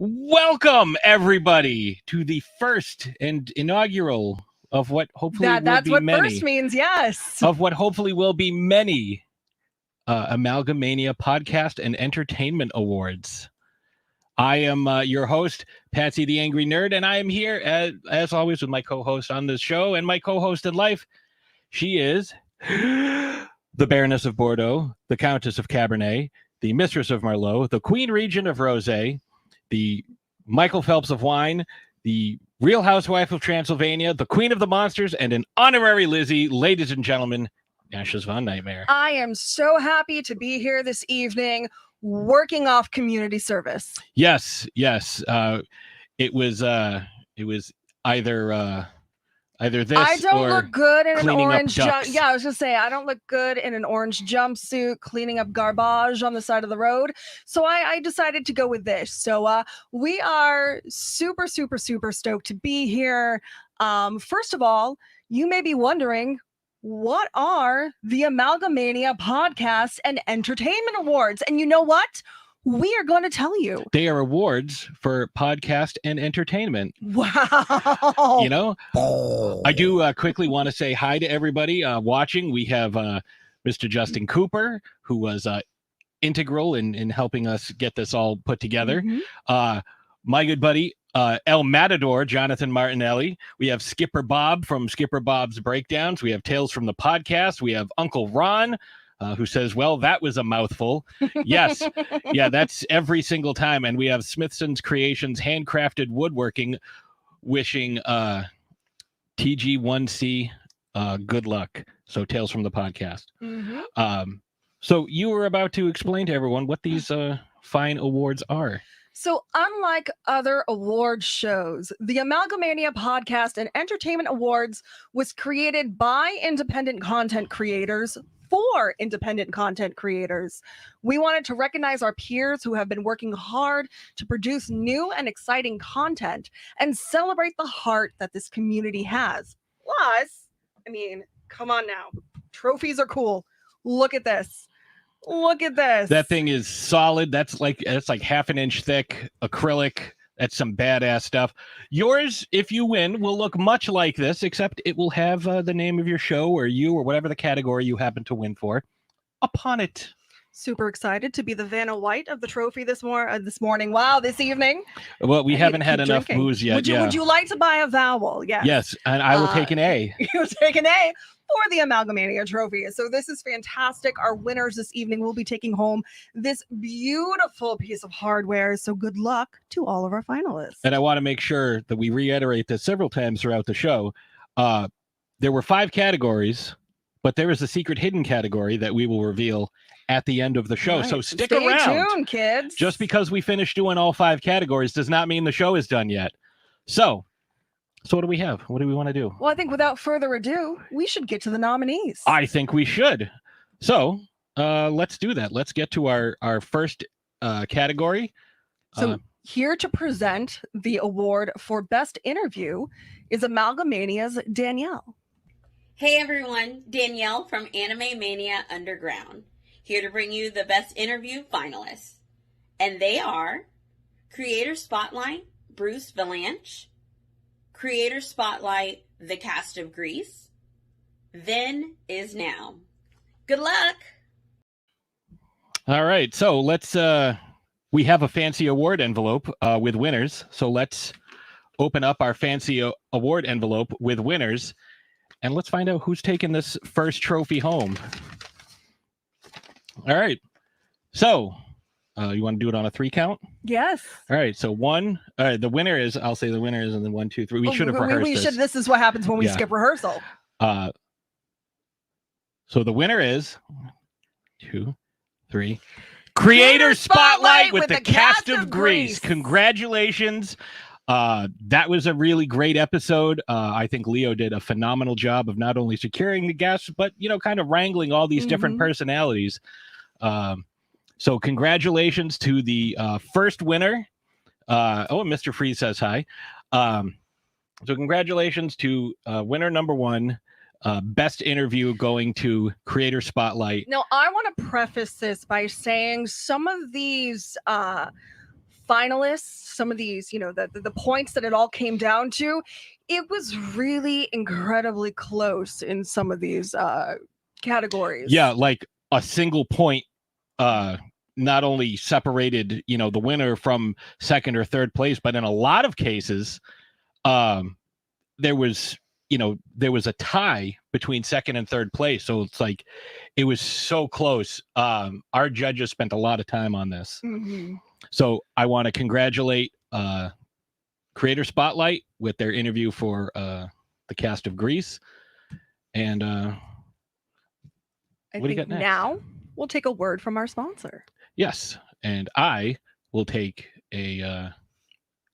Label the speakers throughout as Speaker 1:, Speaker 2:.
Speaker 1: Welcome, everybody, to the first and inaugural of what hopefully will
Speaker 2: that's
Speaker 1: be
Speaker 2: what
Speaker 1: many.
Speaker 2: First means, yes.
Speaker 1: Of what hopefully will be many Amalga-Mania Podcast and Entertainment Awards. I am your host, Patsy the Angry Nerd, and I am here, as always, with my co-host on this show and my co-host in life. She is the Baroness of Bordeaux, the Countess of Cabernet, the Mistress of Merlot, the Queen Regent of Rosé, the Michael Phelps of Wine, the Real Housewife of Transylvania, the Queen of the Monsters, and an honorary Lizzie, ladies and gentlemen, Ashes von Nitemare.
Speaker 2: I am so happy to be here this evening, working off community service.
Speaker 1: Yes. It was either this.
Speaker 2: I don't
Speaker 1: or
Speaker 2: look good in an orange
Speaker 1: ducks.
Speaker 2: Yeah, I was gonna say I don't look good in an orange jumpsuit cleaning up garbage on the side of the road. So I decided to go with this. So we are super stoked to be here. First of all, you may be wondering, what are the Amalga-Mania Podcast and Entertainment Awards? And you know what? We are going to tell you.
Speaker 1: They are awards for podcast and entertainment.
Speaker 2: Wow.
Speaker 1: You know, I do quickly want to say hi to everybody watching. We have Mr. Justin Cooper, who was integral in helping us get this all put together.
Speaker 2: Mm-hmm.
Speaker 1: My good buddy, El Matador, Jonathan Martinelli. We have Skipper Bob from Skipper Bob's Breakdowns. We have Tales from the Podcast. We have Uncle Ron, who says, well, that was a mouthful. Yes. Yeah, that's every single time. And we have Smithson's Creations Handcrafted Woodworking, wishing TG1C good luck. So Tales from the Podcast.
Speaker 2: Mm-hmm.
Speaker 1: So you were about to explain to everyone what these fine awards are.
Speaker 2: So unlike other award shows, the Amalga-Mania Podcast and Entertainment Awards was created by independent content creators for independent content creators. We wanted to recognize our peers who have been working hard to produce new and exciting content and celebrate the heart that this community has. Plus, I mean, come on now. Trophies are cool. Look at this. Look at this.
Speaker 1: That thing is solid. That's like half an inch thick acrylic. That's some badass stuff. Yours, if you win, will look much like this, except it will have the name of your show or you or whatever the category you happen to win for upon it.
Speaker 2: Super excited to be the Vanna White of the trophy this morning. Wow, this evening.
Speaker 1: Well, we haven't had enough
Speaker 2: drinking.
Speaker 1: booze yet.
Speaker 2: Would you like to buy a vowel? Yes.
Speaker 1: Yes, and I will take an A.
Speaker 2: You'll take an A for the Amalga-Mania trophy. So this is fantastic. Our winners this evening will be taking home this beautiful piece of hardware. So good luck to all of our finalists.
Speaker 1: And I want to make sure that we reiterate this several times throughout the show. There were 5 categories, but there is a secret hidden category that we will reveal at the end of the show.
Speaker 2: Right.
Speaker 1: So stay
Speaker 2: Stay tuned, kids.
Speaker 1: Just because we finished doing all 5 categories does not mean the show is done yet. So what do we have? What do we want to do?
Speaker 2: Well, I think without further ado, we should get to the nominees.
Speaker 1: I think we should. So let's do that. Let's get to our first category.
Speaker 2: So here to present the award for Best Interview is Amalga-Mania's Danielle.
Speaker 3: Hey everyone, Danielle from Anime Mania Underground, here to bring you the Best Interview finalists. And they are Creator Spotlight, Bruce Valanche, Creator Spotlight, The Cast of Grease, Then Is Now. Good luck!
Speaker 1: All right, so let's, we have a fancy award envelope with winners. So let's open up our fancy award envelope with winners. And let's find out who's taking this first trophy home. All right. So, you want to do it on a 3 count?
Speaker 2: Yes.
Speaker 1: All right. So 1. All right. The winner is. I'll say the winner is, and then 1, 2, 3. We should have rehearsed this.
Speaker 2: This is what happens when we skip rehearsal.
Speaker 1: So the winner is 1, 2, 3. Creator Spotlight with the Cast of Grease. Congratulations. That was a really great episode. I think Leo did a phenomenal job of not only securing the guests, but, kind of wrangling all these different personalities. So congratulations to the first winner. Mr. Freeze says hi. So congratulations to winner number 1, best interview going to Creator Spotlight.
Speaker 2: Now, I want to preface this by saying some of these finalists, some of these, the points that it all came down to, it was really incredibly close in some of these categories.
Speaker 1: Yeah, like a single point not only separated, the winner from second or third place, but in a lot of cases, there was a tie between second and third place. So it's like, it was so close. Our judges spent a lot of time on this.
Speaker 2: Mm-hmm.
Speaker 1: So I want to congratulate Creator Spotlight with their interview for the cast of Grease. And
Speaker 2: I
Speaker 1: what do you
Speaker 2: think
Speaker 1: got next?
Speaker 2: Now we'll take a word from our sponsor.
Speaker 1: Yes, and I will take a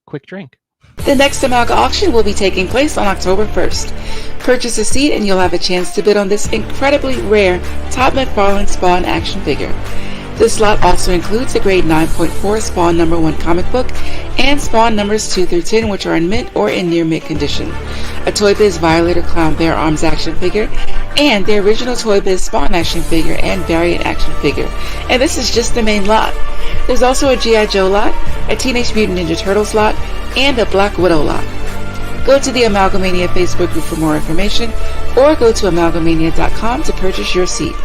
Speaker 1: quick drink.
Speaker 4: The next Amalga auction will be taking place on October 1st. Purchase a seat and you'll have a chance to bid on this incredibly rare Todd McFarlane Spawn action figure. This lot also includes a grade 9.4 Spawn number 1 comic book and Spawn numbers 2 through 10, which are in mint or in near mint condition, a Toy Biz Violator Clown Bear Arms action figure, and the original Toy Biz Spawn action figure and variant action figure. And this is just the main lot. There's also a G.I. Joe lot, a Teenage Mutant Ninja Turtles lot, and a Black Widow lot. Go to the Amalga-Mania Facebook group for more information, or go to amalgamania.com to purchase your seat.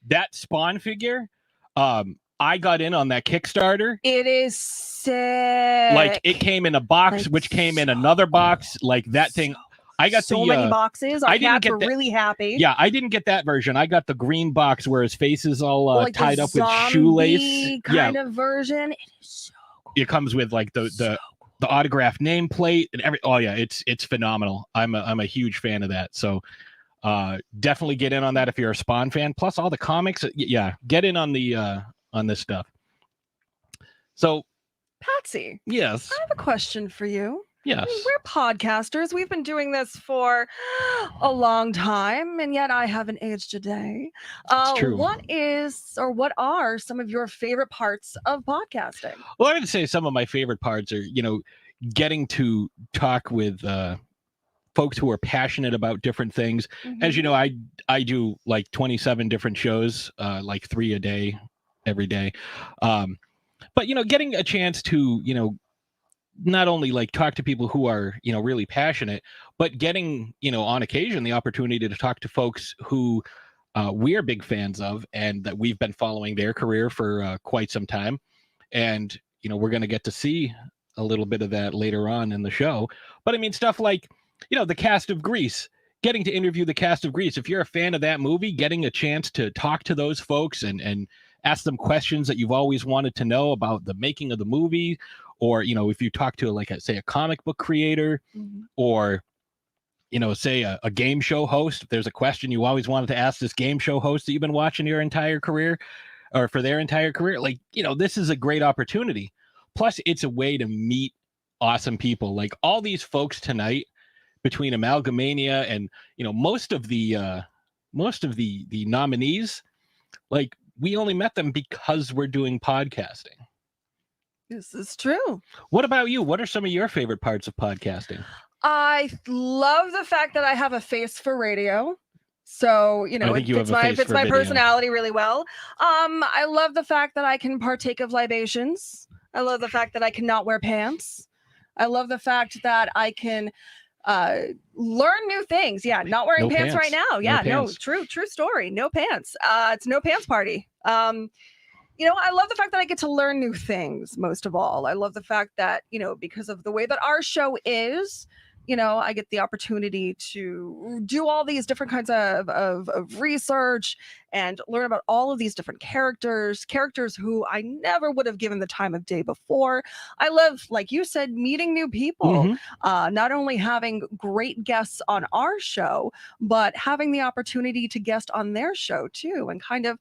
Speaker 1: That Spawn figure, I got in on that Kickstarter.
Speaker 2: It is sick.
Speaker 1: Like, it came in a box,
Speaker 2: Like,
Speaker 1: which came in another box. Like, that thing, I got
Speaker 2: so many boxes. Our
Speaker 1: I didn't
Speaker 2: cats
Speaker 1: get
Speaker 2: were
Speaker 1: that-
Speaker 2: really happy.
Speaker 1: Yeah, I didn't get that version. I got the green box where his face is all
Speaker 2: Like
Speaker 1: tied
Speaker 2: the
Speaker 1: up with
Speaker 2: zombie
Speaker 1: shoelace.
Speaker 2: kind of version. It is so cool.
Speaker 1: It comes with like the autographed nameplate and every. Oh yeah, it's phenomenal. I'm a huge fan of that. So definitely get in on that if you're a Spawn fan. Plus all the comics. Yeah, get in on the on this stuff. So
Speaker 2: Patsy,
Speaker 1: yes,
Speaker 2: I have a question for you.
Speaker 1: yes.
Speaker 2: We're podcasters. We've been doing this for a long time, and yet I haven't aged a day.
Speaker 1: It's true.
Speaker 2: What are some of your favorite parts of podcasting?
Speaker 1: Well, I would say some of my favorite parts are, getting to talk with folks who are passionate about different things. As you know, I do like 27 different shows, like 3 a day, every day. But, getting a chance to, not only like talk to people who are, really passionate, but getting, on occasion, the opportunity to talk to folks who we are big fans of and that we've been following their career for quite some time. And, we're going to get to see a little bit of that later on in the show. But I mean, stuff like, the cast of Grease, getting to interview the cast of Grease. If you're a fan of that movie, getting a chance to talk to those folks and ask them questions that you've always wanted to know about the making of the movie. Or, if you talk to, like, say, a comic book creator or, say a game show host, if there's a question you always wanted to ask this game show host that you've been watching your entire career or for their entire career, like, this is a great opportunity. Plus, it's a way to meet awesome people. Like all these folks tonight between Amalga-Mania and, most of the nominees, like we only met them because we're doing podcasting.
Speaker 2: This is true.
Speaker 1: What about you? What are some of your favorite parts of podcasting?
Speaker 2: I love the fact that I have a face for radio. So, it fits my personality really well. I love the fact that I can partake of libations. I love the fact that I cannot wear pants. I love the fact that I can learn new things. Yeah, not wearing pants right now. Yeah, no, true story. No pants. It's no pants party. I love the fact that I get to learn new things, most of all. I love the fact that, because of the way that our show is, I get the opportunity to do all these different kinds of research and learn about all of these different characters who I never would have given the time of day before. I love, like you said, meeting new people, not only having great guests on our show, but having the opportunity to guest on their show too. And kind of,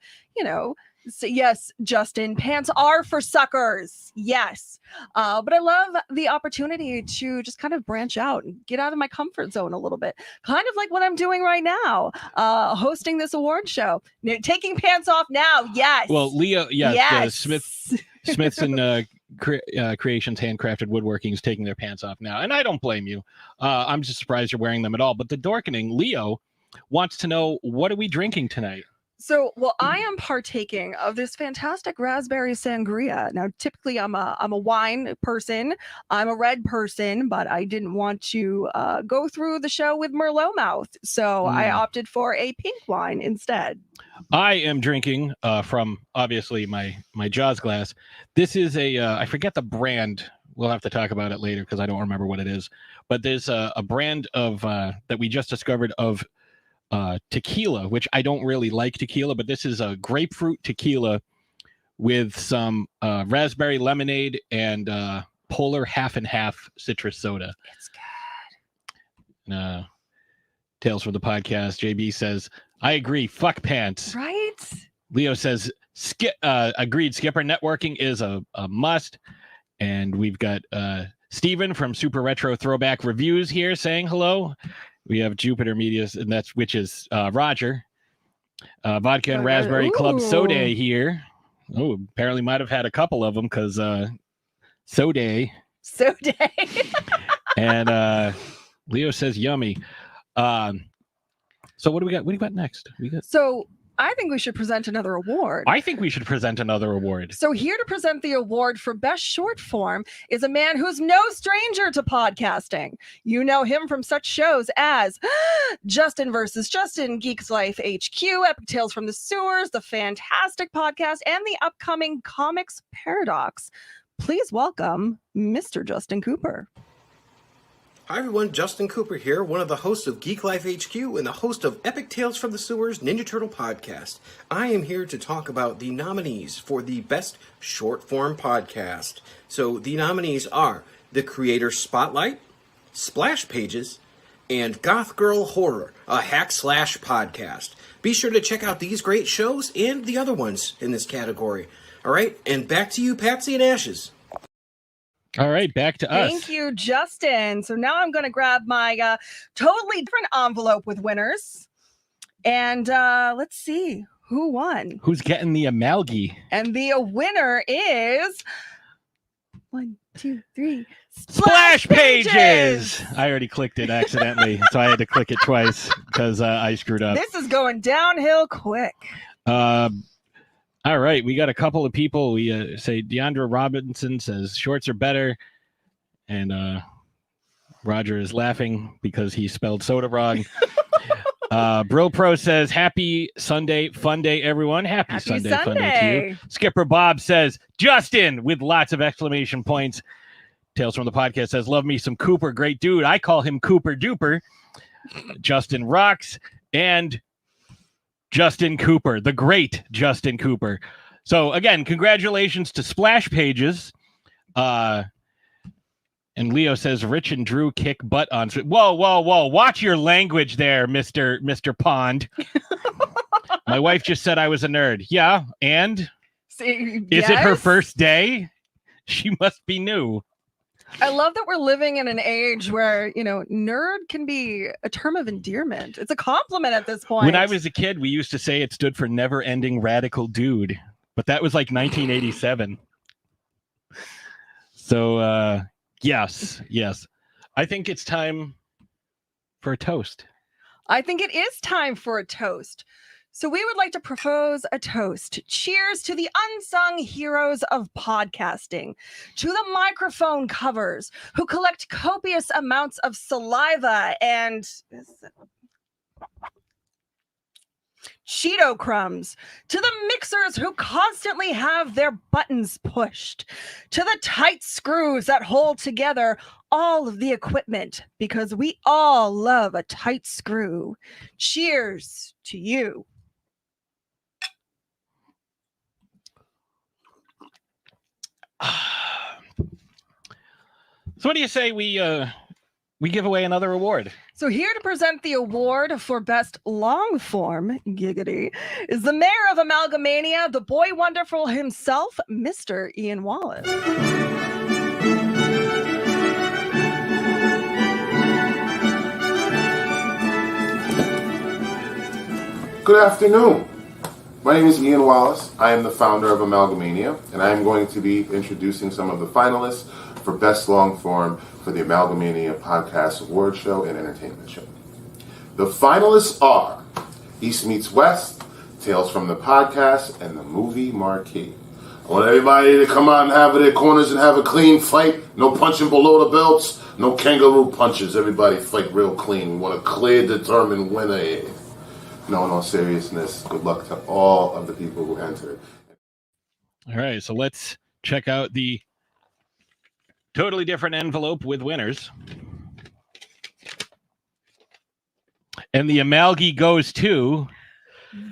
Speaker 2: so yes, Justin, pants are for suckers. Yes. But I love the opportunity to just kind of branch out and get out of my comfort zone a little bit. Kind of like what I'm doing right now, hosting this award show. Taking pants off now. Yes.
Speaker 1: Well, Leo, yes. Smiths and Creations Handcrafted Woodworking is taking their pants off now. And I don't blame you. I'm just surprised you're wearing them at all. But the Dorkening, Leo, wants to know, what are we drinking tonight?
Speaker 2: So, well, I am partaking of this fantastic raspberry sangria. Now, typically, I'm a wine person. I'm a red person, but I didn't want to go through the show with Merlot mouth, so I opted for a pink wine instead.
Speaker 1: I am drinking from obviously my Jaws glass. This is I forget the brand. We'll have to talk about it later because I don't remember what it is. But there's a brand of that we just discovered of tequila, which I don't really like tequila, but this is a grapefruit tequila with some raspberry lemonade and polar half and half citrus soda.
Speaker 2: It's good.
Speaker 1: Tales from the podcast. JB says, I agree. Fuck pants.
Speaker 2: Right?
Speaker 1: Leo says, agreed. Skipper networking is a must. And we've got Steven from Super Retro Throwback Reviews here saying hello. We have Jupiter Media, and which is Roger. Vodka and Raspberry Club Soda here. Oh, apparently might have had a couple of them because Soda. And Leo says yummy. So what do we got? What do you got next?
Speaker 2: So I think we should present another award.
Speaker 1: I think we should present another award.
Speaker 2: So here to present the award for best short form is a man who's no stranger to podcasting. You know him from such shows as Justin versus Justin, Geeks Life HQ, Epic Tales from the Sewers, the Fantastic Podcast, and the upcoming Comics Paradox. Please welcome Mr. Justin Cooper.
Speaker 5: Hi everyone, Justin Cooper here, one of the hosts of Geek Life HQ and the host of Epic Tales from the Sewers Ninja Turtle Podcast. I am here to talk about the nominees for the best short form podcast. So the nominees are The Creator Spotlight, Splash Pages, and Goth Girl Horror, a hack/slash podcast. Be sure to check out these great shows and the other ones in this category. All right, and back to you, Patsy and Ashes.
Speaker 1: All right, back to us.
Speaker 2: Thank you, Justin. So now I'm going to grab my totally different envelope with winners. And let's see who won.
Speaker 1: Who's getting the Amalgi?
Speaker 2: And the winner is 1, 2, 3.
Speaker 1: Splash Pages! I already clicked it accidentally, so I had to click it twice because I screwed up.
Speaker 2: This is going downhill quick.
Speaker 1: All right, we got a couple of people. We say Deandra Robinson says shorts are better, and Roger is laughing because he spelled soda wrong. Bro Pro says happy Sunday fun day, everyone. Happy Sunday fun day to you. Skipper Bob says Justin with lots of exclamation points. Tales from the Podcast says love me some Cooper, great dude. I call him Cooper Duper. Justin rocks, and Justin Cooper, the great Justin Cooper. So again, congratulations to Splash Pages. And Leo says Rich and Drew kick butt on. Whoa. Watch your language there, Mr. Pond. My wife just said I was a nerd. Yeah. And is it her first day? She must be new.
Speaker 2: I love that we're living in an age where, nerd can be a term of endearment. It's a compliment at this point.
Speaker 1: When I was a kid, we used to say it stood for never ending radical dude, but that was like 1987. So, yes. I think it's time for a toast.
Speaker 2: I think it is time for a toast. So we would like to propose a toast. Cheers to the unsung heroes of podcasting, to the microphone covers who collect copious amounts of saliva and Cheeto crumbs, to the mixers who constantly have their buttons pushed, to the tight screws that hold together all of the equipment, because we all love a tight screw. Cheers to you.
Speaker 1: So what do you say we give away another award?
Speaker 2: So here to present the award for best long form, giggity, is the mayor of Amalga-Mania, the boy wonderful himself, Mr. Ian Wallace.
Speaker 6: Good afternoon. My name is Ian Wallace. I am the founder of Amalga-Mania, and I am going to be introducing some of the finalists for Best Long Form for the Amalga-Mania Podcast Award Show and Entertainment Show. The finalists are East Meets West, Tales from the Podcast, and the movie Marquee. I want everybody to come out and have their corners and have a clean fight. No punching below the belts. No kangaroo punches. Everybody fight real clean. We want a clear, determined winner here. No, in all seriousness, good luck to all of the people who entered.
Speaker 1: All right, so let's check out the totally different envelope with winners. And the Amalgi goes to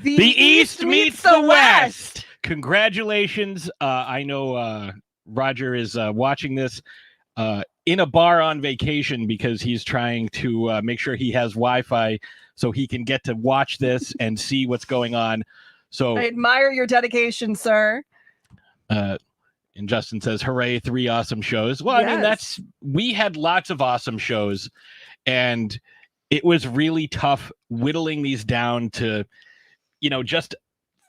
Speaker 1: the East meets the West. Congratulations. I know Roger is watching this in a bar on vacation because he's trying to make sure he has Wi-Fi so he can get to watch this and see what's going on. So
Speaker 2: I admire your dedication, sir.
Speaker 1: And Justin says, hooray, 3 awesome shows. Well,
Speaker 2: Yes.
Speaker 1: I mean, we had lots of awesome shows, and it was really tough whittling these down to, just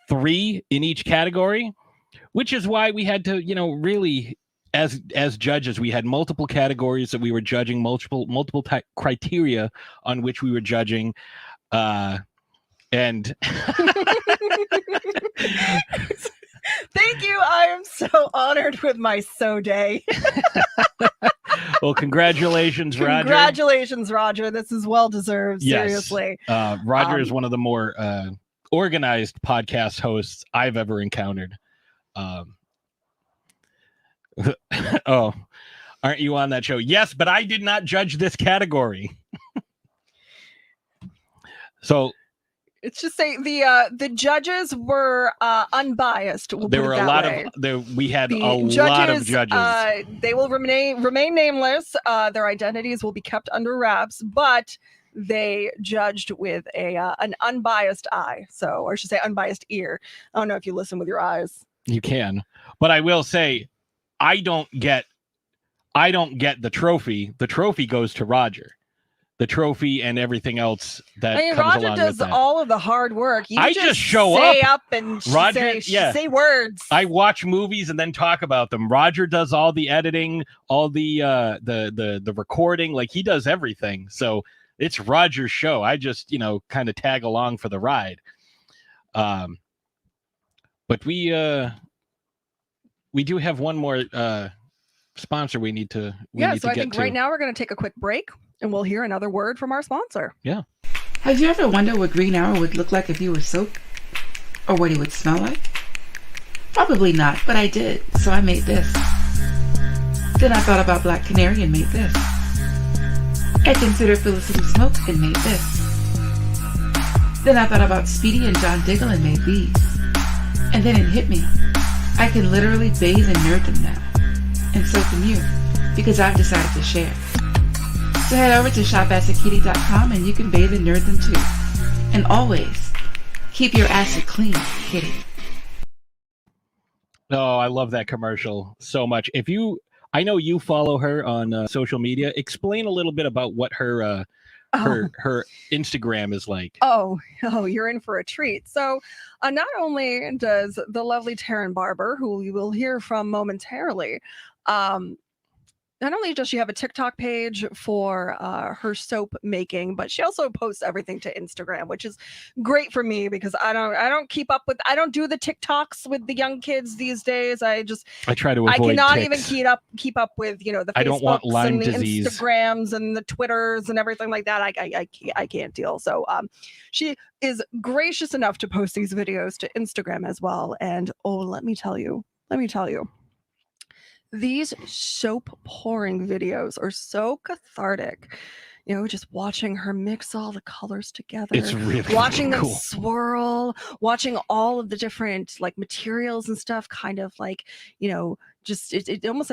Speaker 1: 3 in each category, which is why we had to, really, as judges, we had multiple categories that we were judging, multiple criteria on which we were judging. And
Speaker 2: Thank you. I am so honored with my day.
Speaker 1: well, congratulations, Roger.
Speaker 2: Congratulations, Roger. This is well deserved.
Speaker 1: Yes.
Speaker 2: Seriously.
Speaker 1: Roger is one of the more organized podcast hosts I've ever encountered. Oh, aren't you on that show? Yes, but I did not judge this category. So
Speaker 2: It's just say the judges were unbiased.
Speaker 1: there were a lot we had a lot of judges.
Speaker 2: They will remain nameless. Their identities will be kept under wraps, but they judged with an unbiased eye. Or I should say unbiased ear. I don't know if you listen with your eyes.
Speaker 1: You can, but I will say, I don't get the trophy. The trophy goes to Roger. The trophy and everything else that comes
Speaker 2: Roger
Speaker 1: along
Speaker 2: does
Speaker 1: with that.
Speaker 2: all of the hard work. You
Speaker 1: I just show
Speaker 2: say
Speaker 1: up
Speaker 2: and
Speaker 1: Roger,
Speaker 2: say words.
Speaker 1: I watch movies and then talk about them. Roger does all the editing, all the recording. Like, he does everything. So it's Roger's show. I just kind of tag along for the ride. But we do have one more sponsor we need to
Speaker 2: I think right now we're going to take a quick break and we'll hear another word from our sponsor.
Speaker 1: Yeah.
Speaker 4: Have you ever wondered what green arrow would look like if you were soap? Or what he would smell like? Probably not, but I did, so I made this. Then I thought about Black Canary and made this. I considered Felicity Smoke and made this. Then I thought about Speedy and John Diggle and made these. And then it hit me. I can literally bathe and nerd them now. And so can you, because I've decided to share. So head over to shopacid.kitty.com and you can bathe and nerd them too. And always, keep your acid clean, kitty.
Speaker 1: Oh, I love that commercial so much. I know you follow her on social media. Explain a little bit about what her Instagram is like.
Speaker 2: Oh, you're in for a treat. So not only does the lovely Taryn Barber, who we will hear from momentarily, not only does she have a TikTok page for her soap making, but she also posts everything to Instagram, which is great for me because I don't do the TikToks with the young kids these days. I
Speaker 1: try to avoid
Speaker 2: I cannot
Speaker 1: tics.
Speaker 2: even keep up with the Facebooks
Speaker 1: I don't want Lyme
Speaker 2: and the
Speaker 1: disease.
Speaker 2: Instagrams and the Twitters and everything like that. I can't deal. So she is gracious enough to post these videos to Instagram as well. And let me tell you. These soap pouring videos are so cathartic. Just watching her mix all the colors together.
Speaker 1: It's really
Speaker 2: watching them
Speaker 1: cool.
Speaker 2: swirl, watching all of the different materials and stuff kind of just it almost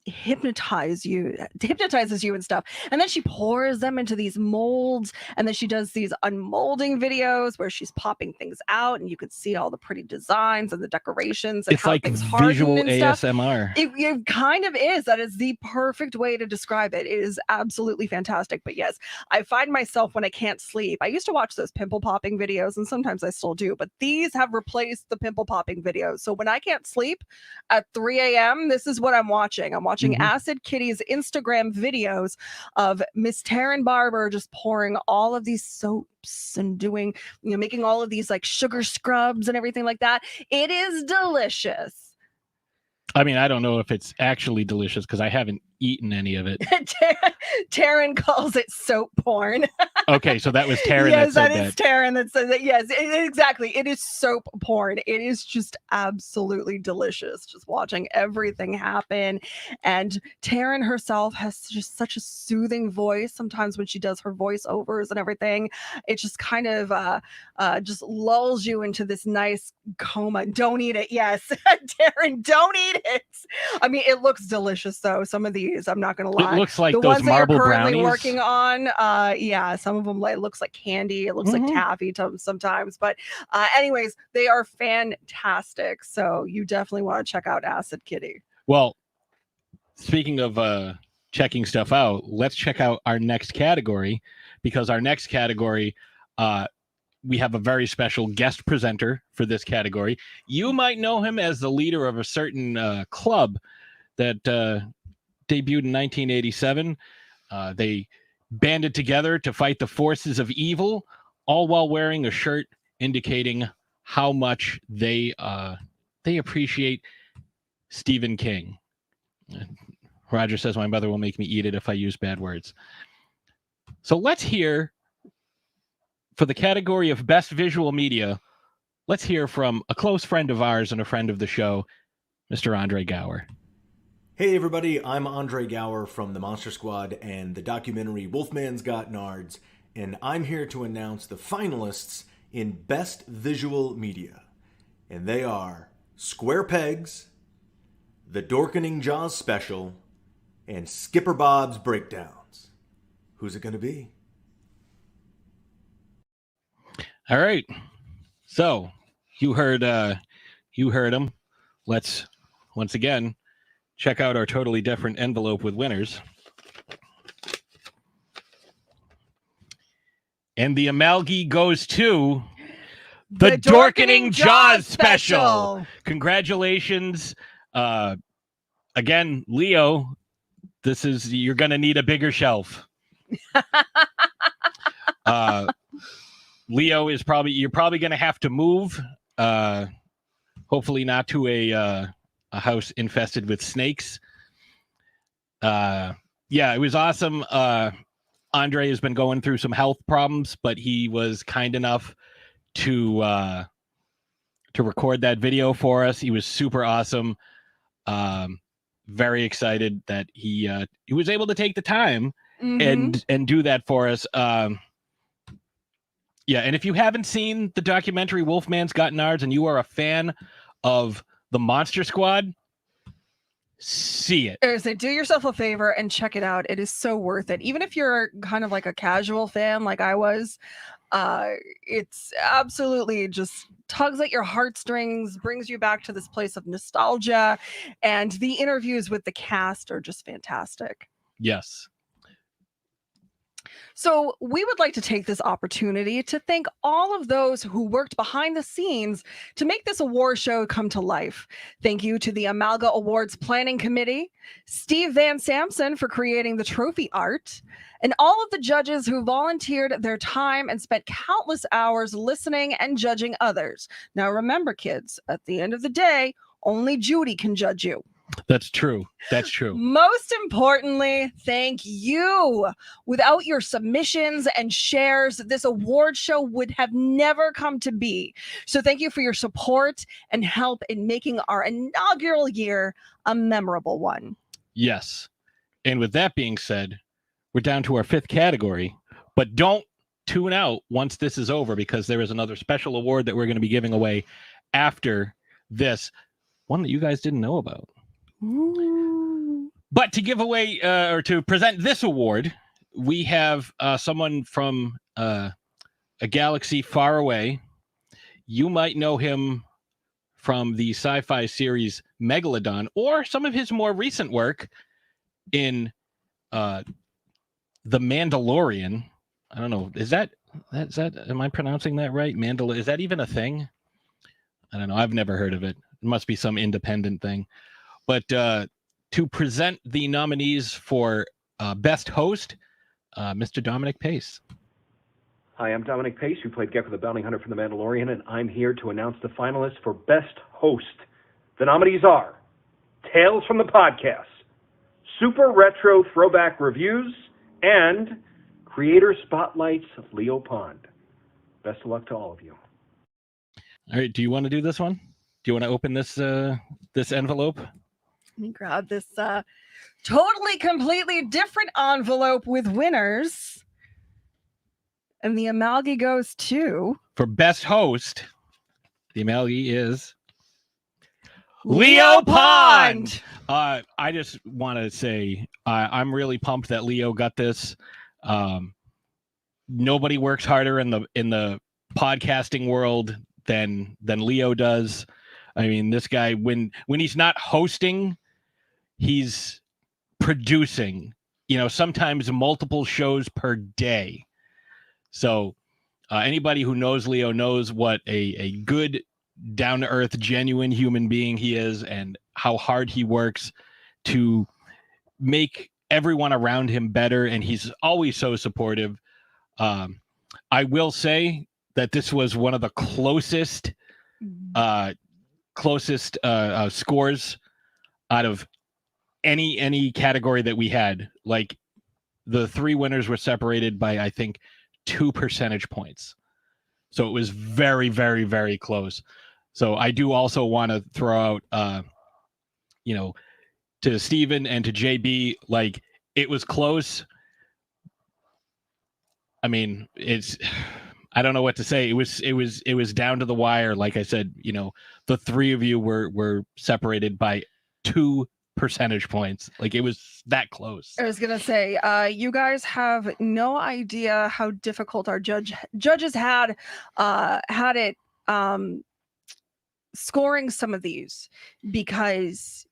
Speaker 2: hypnotizes you and stuff. And then she pours them into these molds, and then she does these unmolding videos where she's popping things out and you can see all the pretty designs and the decorations and
Speaker 1: It's
Speaker 2: how
Speaker 1: like
Speaker 2: things harden
Speaker 1: visual
Speaker 2: and stuff.
Speaker 1: ASMR.
Speaker 2: It kind of is. That is the perfect way to describe it. It is absolutely fantastic. But yes, I find myself when I can't sleep. I used to watch those pimple popping videos, and sometimes I still do, but these have replaced the pimple popping videos. So when I can't sleep at 3 a.m., this is what I'm watching. I'm watching watching Acid Kitty's Instagram videos of Miss Taryn Barber just pouring all of these soaps and doing, making all of these like sugar scrubs and everything like that. It is delicious.
Speaker 1: I mean, I don't know if it's actually delicious because I haven't eaten any of it.
Speaker 2: Taryn calls it soap porn.
Speaker 1: Okay, so that was Taryn
Speaker 2: yes,
Speaker 1: that said
Speaker 2: that is
Speaker 1: that.
Speaker 2: Taryn that says that. Yes, exactly. It is soap porn. It is just absolutely delicious just watching everything happen. And Taryn herself has just such a soothing voice. Sometimes when she does her voiceovers and everything, it just kind of just lulls you into this nice coma. Don't eat it. Yes, Taryn, don't eat it. I mean, it looks delicious though. Some of these, I'm not gonna lie.
Speaker 1: It looks like
Speaker 2: the
Speaker 1: those
Speaker 2: ones that
Speaker 1: marble
Speaker 2: you're currently
Speaker 1: brownies.
Speaker 2: working on, yeah, some of them it looks like candy. It looks like taffy sometimes. But anyways, they are fantastic. So you definitely want to check out Acid Kitty.
Speaker 1: Well, speaking of checking stuff out, let's check out our next category, because our next category, we have a very special guest presenter for this category. You might know him as the leader of a certain club that debuted in 1987. They banded together to fight the forces of evil, all while wearing a shirt indicating how much they appreciate Stephen King. Roger says my mother will make me eat it if I use bad words. So let's hear, for the category of best visual media, let's hear from a close friend of ours and a friend of the show, Mr. Andre Gower.
Speaker 7: Hey everybody, I'm Andre Gower from the Monster Squad and the documentary Wolfman's Got Nards, and I'm here to announce the finalists in Best Visual Media. And they are Square Pegs, The Dorkening Jaws Special, and Skipper Bob's Breakdowns. Who's it going to be?
Speaker 1: All right. So you heard him. Let's once again check out our totally different envelope with winners. And the Amalgi goes to the Dorkening Jaws Special. Congratulations. Again, Leo, you're going to need a bigger shelf. Leo, you're probably going to have to move. Hopefully not to a house infested with snakes. Yeah, it was awesome. Andre has been going through some health problems, but he was kind enough to record that video for us. He was super awesome. Very excited that he was able to take the time and do that for us. Yeah, and if you haven't seen the documentary Wolfman's Got Nards and you are a fan of the Monster Squad, see it.
Speaker 2: Seriously, do yourself a favor and check it out. It is so worth it. Even if you're kind of like a casual fan like I was, it's absolutely just tugs at your heartstrings, brings you back to this place of nostalgia, and the interviews with the cast are just fantastic.
Speaker 1: Yes.
Speaker 2: So we would like to take this opportunity to thank all of those who worked behind the scenes to make this award show come to life. Thank you to the Amalga Awards Planning Committee, Steve Van Samson for creating the trophy art, and all of the judges who volunteered their time and spent countless hours listening and judging others. Now remember, kids, at the end of the day, only Judy can judge you.
Speaker 1: That's true. That's true.
Speaker 2: Most importantly, thank you. Without your submissions and shares, this award show would have never come to be. So thank you for your support and help in making our inaugural year a memorable one.
Speaker 1: Yes. And with that being said, we're down to our fifth category, but don't tune out once this is over, because there is another special award that we're going to be giving away after this, one that you guys didn't know about.
Speaker 2: Ooh.
Speaker 1: But to give away or to present this award, we have someone from a galaxy far away. You might know him from the sci-fi series Megalodon, or some of his more recent work in The Mandalorian. I don't know. Is that am I pronouncing that right? Is that even a thing? I don't know. I've never heard of it. It must be some independent thing. But to present the nominees for Best Host, Mr. Dominic Pace.
Speaker 8: Hi, I'm Dominic Pace, who played Gecko the Bounty Hunter from The Mandalorian, and I'm here to announce the finalists for Best Host. The nominees are Tales from the Podcast, Super Retro Throwback Reviews, and Creator Spotlights of Leo Pond. Best of luck to all of you.
Speaker 1: All right, do you want to do this one? Do you want to open this this envelope?
Speaker 2: Let me grab this totally, completely different envelope with winners. And the Amalgi goes to...
Speaker 1: For Best Host, the Amalgi is... Leo Pond! I just want to say I'm really pumped that Leo got this. Nobody works harder in the podcasting world than Leo does. I mean, this guy, when he's not hosting, he's producing, sometimes multiple shows per day. So anybody who knows Leo knows what a good, down-to-earth, genuine human being he is, and how hard he works to make everyone around him better, and he's always so supportive. I will say that this was one of the closest scores out of any category that we had. Like, the three winners were separated by, I think, 2 percentage points. So it was very, very, very close. So I do also want to throw out, to Steven and to JB, like, it was close. I mean, I don't know what to say. It was down to the wire. Like I said, the three of you were separated by 2 percentage points. Like, it was that close.
Speaker 2: I was gonna say, you guys have no idea how difficult our judges had it scoring some of these, because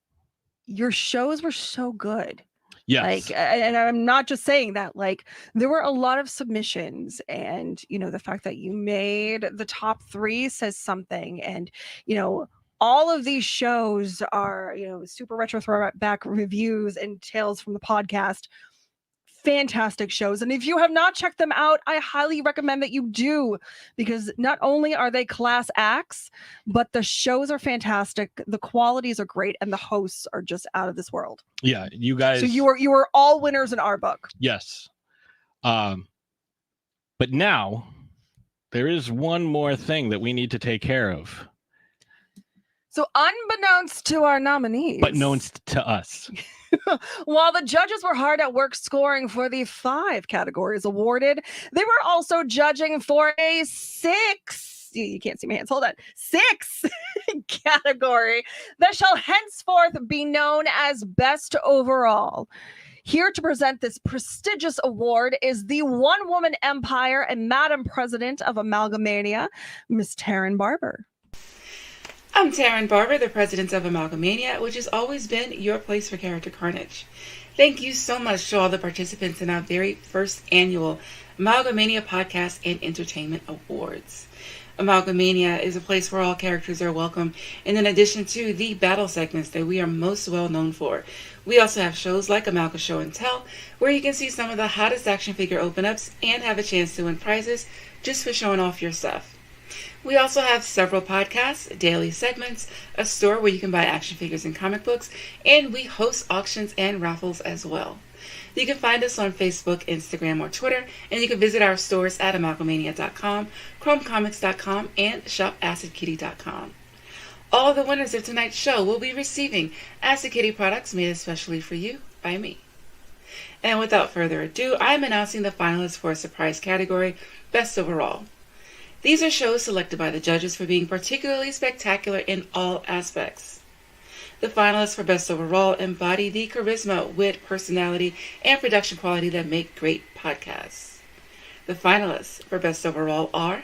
Speaker 2: your shows were so good.
Speaker 1: Yes.
Speaker 2: And I'm not just saying that, like, there were a lot of submissions, and, the fact that you made the top 3 says something. And, all of these shows are, Super Retro Throwback Reviews and Tales from the Podcast. Fantastic shows. And if you have not checked them out, I highly recommend that you do, because not only are they class acts, but the shows are fantastic, the qualities are great, and the hosts are just out of this world.
Speaker 1: Yeah, you guys.
Speaker 2: So you were all winners in our book.
Speaker 1: Yes. But now there is one more thing that we need to take care of.
Speaker 2: So unbeknownst to our nominees,
Speaker 1: but known to us,
Speaker 2: while the judges were hard at work scoring for the 5 categories awarded, they were also judging for a 6. You can't see my hands. Hold on. 6 category that shall henceforth be known as Best Overall. Here to present this prestigious award is the one-woman empire and Madam President of Amalga-Mania, Miss Taryn Barber.
Speaker 4: I'm Taryn Barber, the president of Amalga-Mania, which has always been your place for character carnage. Thank you so much to all the participants in our very first annual Amalga-Mania Podcast and Entertainment Awards. Amalga-Mania is a place where all characters are welcome, and in addition to the battle segments that we are most well known for, we also have shows like Amalga Show and Tell, where you can see some of the hottest action figure open-ups and have a chance to win prizes just for showing off your stuff. We also have several podcasts, daily segments, a store where you can buy action figures and comic books, and we host auctions and raffles as well. You can find us on Facebook, Instagram, or Twitter, and you can visit our stores at amalgamania.com, chromecomics.com, and shopacidkitty.com. All the winners of tonight's show will be receiving Acid Kitty products made especially for you by me. And without further ado, I'm announcing the finalists for a surprise category, Best Overall. These are shows selected by the judges for being particularly spectacular in all aspects. The finalists for Best Overall embody the charisma, wit, personality, and production quality that make great podcasts. The finalists for Best Overall are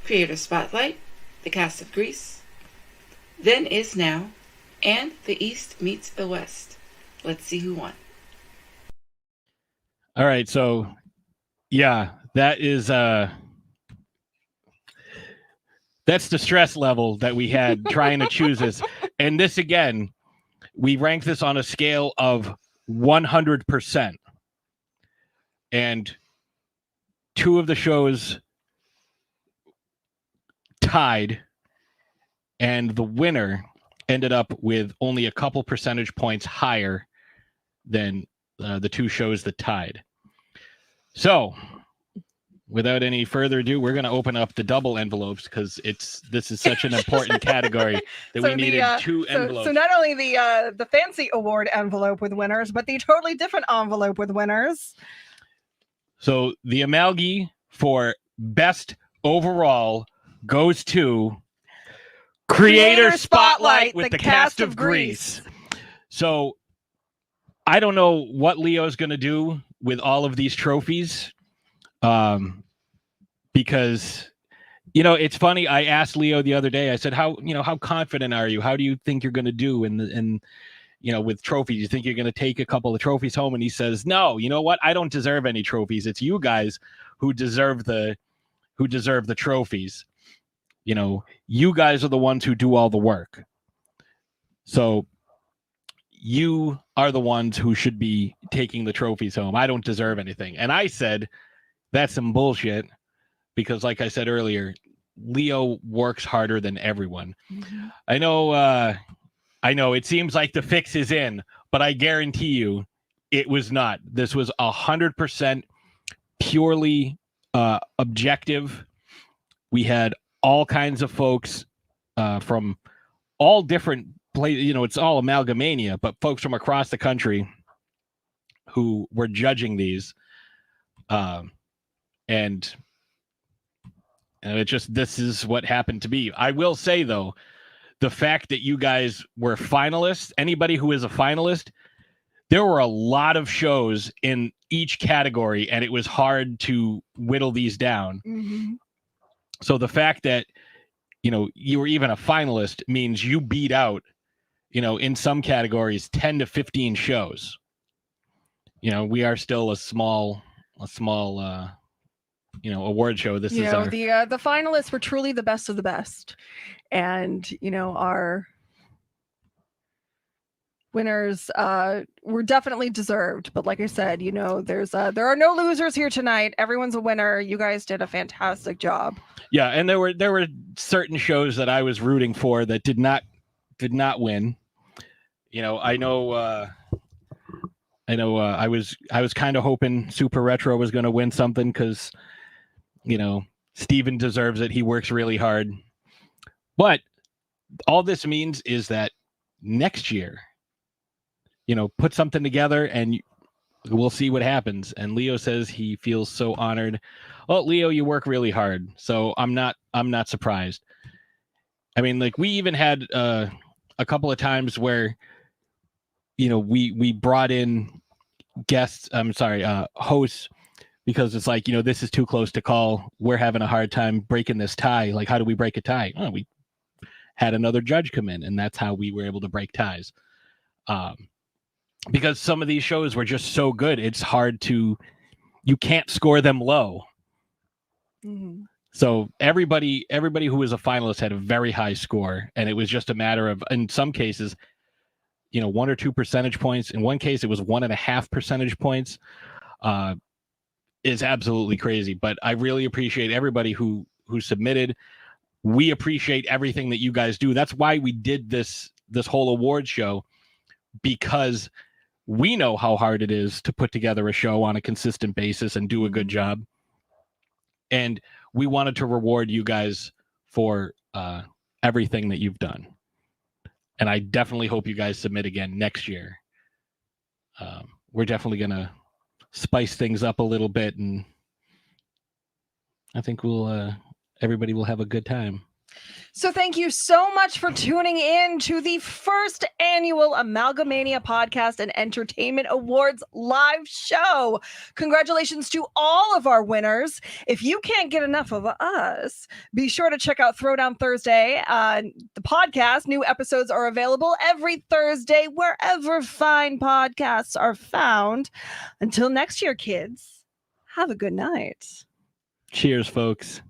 Speaker 4: Creator Spotlight, the cast of Grease, Then Is Now, and The East Meets the West. Let's see who won.
Speaker 1: All right, so yeah, that is that's the stress level that we had trying to choose this. And this, again, we rank this on a scale of 100%. And two of the shows tied, and the winner ended up with only a couple percentage points higher than the two shows that tied. So, without any further ado, we're going to open up the double envelopes because this is such an important category that we needed two envelopes.
Speaker 2: So not only the fancy award envelope with winners, but the totally different envelope with winners.
Speaker 1: So the Amalgi for best overall goes to Creator Spotlight with the cast of Grease. So I don't know what Leo's going to do with all of these trophies. Because, it's funny. I asked Leo the other day, I said, how confident are you? How do you think you're going to do with trophies? You think you're going to take a couple of trophies home? And he says, no, you know what? I don't deserve any trophies. It's you guys who deserve the trophies. You guys are the ones who do all the work. So you are the ones who should be taking the trophies home. I don't deserve anything. And I said, that's some bullshit, because like I said earlier, Leo works harder than everyone. Mm-hmm. I know it seems like the fix is in, but I guarantee you it was not. This was 100% purely objective. We had all kinds of folks from all different places. It's all Amalga-Mania, but folks from across the country who were judging these. And this is what happened to be. I will say, though, the fact that you guys were finalists, anybody who is a finalist, there were a lot of shows in each category, and it was hard to whittle these down. Mm-hmm. So the fact that, you were even a finalist means you beat out, in some categories, 10 to 15 shows. We are still a small award show. This is
Speaker 2: the finalists were truly the best of the best, and our winners were definitely deserved. But like I said, there are no losers here tonight. Everyone's a winner. You guys did a fantastic job. Yeah,
Speaker 1: and there were certain shows that I was rooting for that did not win. I was kind of hoping Super Retro was going to win something because Steven deserves it. He works really hard. But all this means is that next year, put something together and we'll see what happens. And Leo says he feels so honored. Well, Leo, you work really hard, so I'm not surprised. I mean, like, we even had a couple of times where we brought in guests. Hosts. Because it's like, this is too close to call. We're having a hard time breaking this tie. Like, how do we break a tie? Oh, we had another judge come in, and that's how we were able to break ties. Because some of these shows were just so good, it's hard you can't score them low. Mm-hmm. So everybody who was a finalist had a very high score, and it was just a matter of, in some cases, 1 or 2 percentage points. In one case, it was 1.5 percentage points. Is absolutely crazy, but I really appreciate everybody who submitted. We appreciate everything that you guys do. That's why we did this whole award show, because we know how hard it is to put together a show on a consistent basis and do a good job. And we wanted to reward you guys for everything that you've done. And I definitely hope you guys submit again next year. We're definitely going to spice things up a little bit, and I think everybody will have a good time.
Speaker 2: So thank you so much for tuning in to the first annual Amalga-Mania Podcast and Entertainment Awards live show. Congratulations to all of our winners. If you can't get enough of us, be sure to check out Throwdown Thursday, the podcast. New episodes are available every Thursday wherever fine podcasts are found. Until next year, kids, have a good night.
Speaker 1: Cheers, folks.